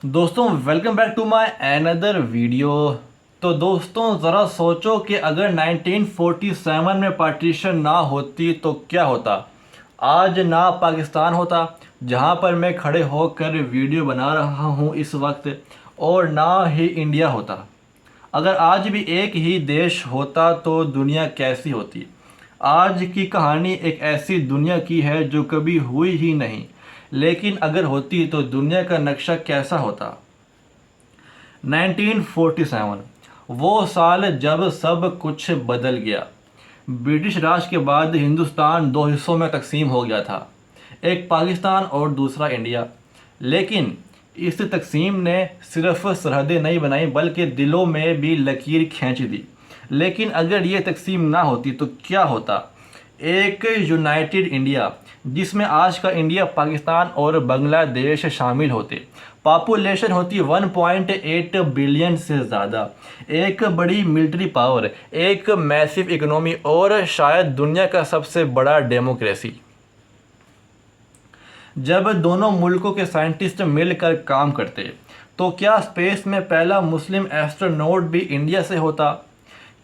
दोस्तों welcome back to my another video. तो दोस्तों ज़रा सोचो कि अगर 1947 में पार्टीशन ना होती तो क्या होता। आज ना पाकिस्तान होता जहां पर मैं खड़े होकर वीडियो बना रहा हूं इस वक्त, और ना ही इंडिया होता। अगर आज भी एक ही देश होता तो दुनिया कैसी होती। आज की कहानी एक ऐसी दुनिया की है जो कभी हुई ही नहीं, लेकिन अगर होती तो दुनिया का नक्शा कैसा होता। 1947 वो साल जब सब कुछ बदल गया। ब्रिटिश राज के बाद हिंदुस्तान दो हिस्सों में तकसीम हो गया था, एक पाकिस्तान और दूसरा इंडिया। लेकिन इस तकसीम ने सिर्फ सरहदें नहीं बनाई बल्कि दिलों में भी लकीर खींच दी। लेकिन अगर ये तकसीम ना होती तो क्या होता। एक यूनाइटेड इंडिया जिसमें आज का इंडिया, पाकिस्तान और बांग्लादेश शामिल होते। पॉपुलेशन होती 1.8 बिलियन से ज़्यादा, एक बड़ी मिलिट्री पावर, एक मैसिव इकोनॉमी और शायद दुनिया का सबसे बड़ा डेमोक्रेसी। जब दोनों मुल्कों के साइंटिस्ट मिलकर काम करते तो क्या स्पेस में पहला मुस्लिम एस्ट्रोनॉट भी इंडिया से होता।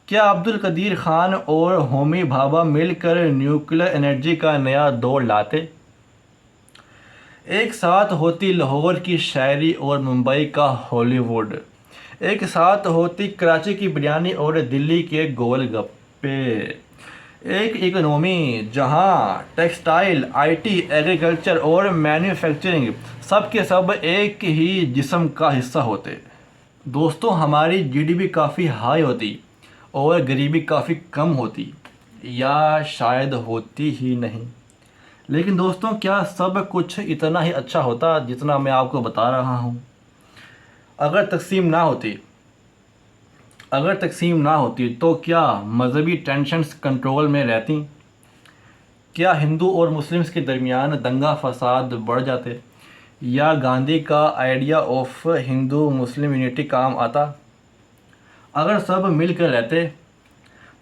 क्या अब्दुल कदीर खान और होमी भाभा मिलकर न्यूक्लियर एनर्जी का नया दौर लाते। एक साथ होती लाहौर की शायरी और मुंबई का हॉलीवुड, एक साथ होती कराची की बिरयानी और दिल्ली के गोलगप्पे। एक इकोनॉमी जहां टेक्सटाइल, आईटी, एग्रीकल्चर और मैन्युफैक्चरिंग सब के सब एक ही जिस्म का हिस्सा होते। दोस्तों हमारी जीडीपी काफ़ी हाई होती और गरीबी काफ़ी कम होती, या शायद होती ही नहीं। लेकिन दोस्तों क्या सब कुछ इतना ही अच्छा होता जितना मैं आपको बता रहा हूँ। अगर तकसीम ना होती अगर तकसीम ना होती तो क्या मज़हबी टेंशन्स कंट्रोल में रहती। क्या हिंदू और मुस्लिम्स के दरमियान दंगा फसाद बढ़ जाते, या गांधी का idea of Hindu Muslim unity काम आता। अगर सब मिलकर रहते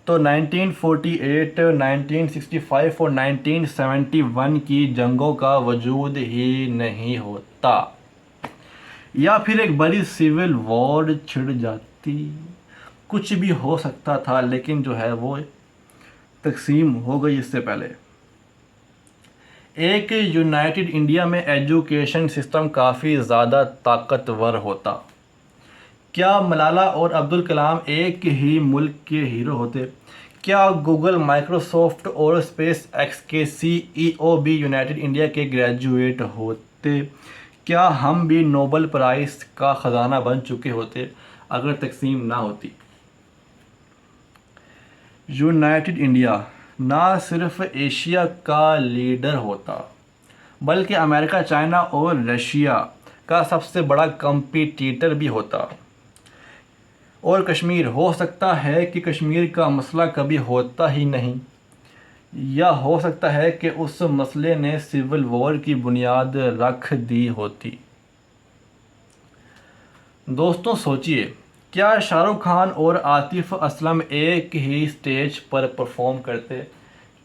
तो 1948, 1965 और 1971 की जंगों का वजूद ही नहीं होता, या फिर एक बड़ी सिविल वॉर छिड़ जाती। कुछ भी हो सकता था, लेकिन जो है वो तकसीम हो गई इससे पहले। एक यूनाइटेड इंडिया में एजुकेशन सिस्टम काफ़ी ज़्यादा ताकतवर होता। क्या मलाला और अब्दुल कलाम एक ही मुल्क के हीरो होते। क्या गूगल, माइक्रोसॉफ्ट और स्पेस एक्स के सीईओ भी यूनाइटेड इंडिया के ग्रेजुएट होते। क्या हम भी नोबेल प्राइज़ का ख़जाना बन चुके होते अगर तकसीम ना होती। यूनाइटेड इंडिया ना सिर्फ एशिया का लीडर होता बल्कि अमेरिका, चाइना और रशिया का सबसे बड़ा कंपटीटर भी होता। और कश्मीर, हो सकता है कि कश्मीर का मसला कभी होता ही नहीं, या हो सकता है कि उस मसले ने सिविल वॉर की बुनियाद रख दी होती। दोस्तों सोचिए, क्या शाहरुख खान और आतिफ असलम एक ही स्टेज पर परफॉर्म करते।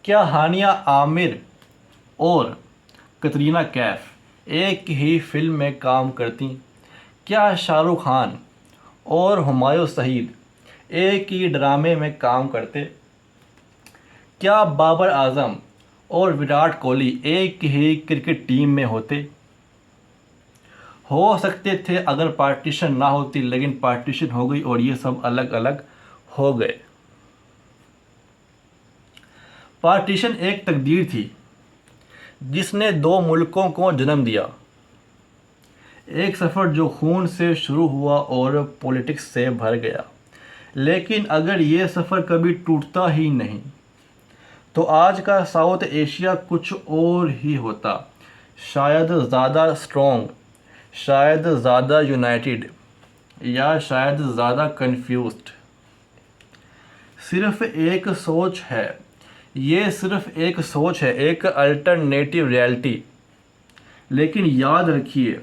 क्या हानिया आमिर और कतरीना कैफ एक ही फिल्म में काम करती। क्या शाहरुख खान और हुमायूं सईद एक ही ड्रामे में काम करते। क्या बाबर आजम और विराट कोहली एक ही क्रिकेट टीम में होते। हो सकते थे अगर पार्टीशन ना होती, लेकिन पार्टीशन हो गई और ये सब अलग अलग हो गए। पार्टीशन एक तकदीर थी जिसने दो मुल्कों को जन्म दिया। एक सफ़र जो खून से शुरू हुआ और पॉलिटिक्स से भर गया। लेकिन अगर ये सफ़र कभी टूटता ही नहीं तो आज का साउथ एशिया कुछ और ही होता। शायद ज़्यादा स्ट्रॉन्ग, शायद ज़्यादा यूनाइटेड, या शायद ज़्यादा कन्फ्यूज्ड। सिर्फ एक सोच है, ये सिर्फ एक सोच है, एक अल्टरनेटिव रियलिटी। लेकिन याद रखिए,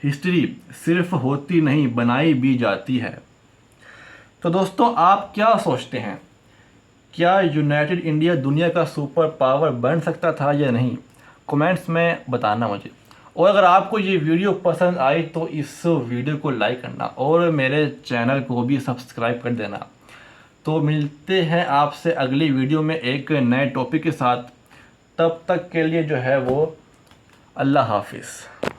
हिस्ट्री सिर्फ होती नहीं, बनाई भी जाती है। तो दोस्तों आप क्या सोचते हैं, क्या यूनाइटेड इंडिया दुनिया का सुपर पावर बन सकता था या नहीं। कमेंट्स में बताना मुझे। और अगर आपको ये वीडियो पसंद आई तो इस वीडियो को लाइक करना और मेरे चैनल को भी सब्सक्राइब कर देना। तो मिलते हैं आपसे अगली वीडियो में एक नए टॉपिक के साथ। तब तक के लिए जो है वो अल्लाह हाफिज़।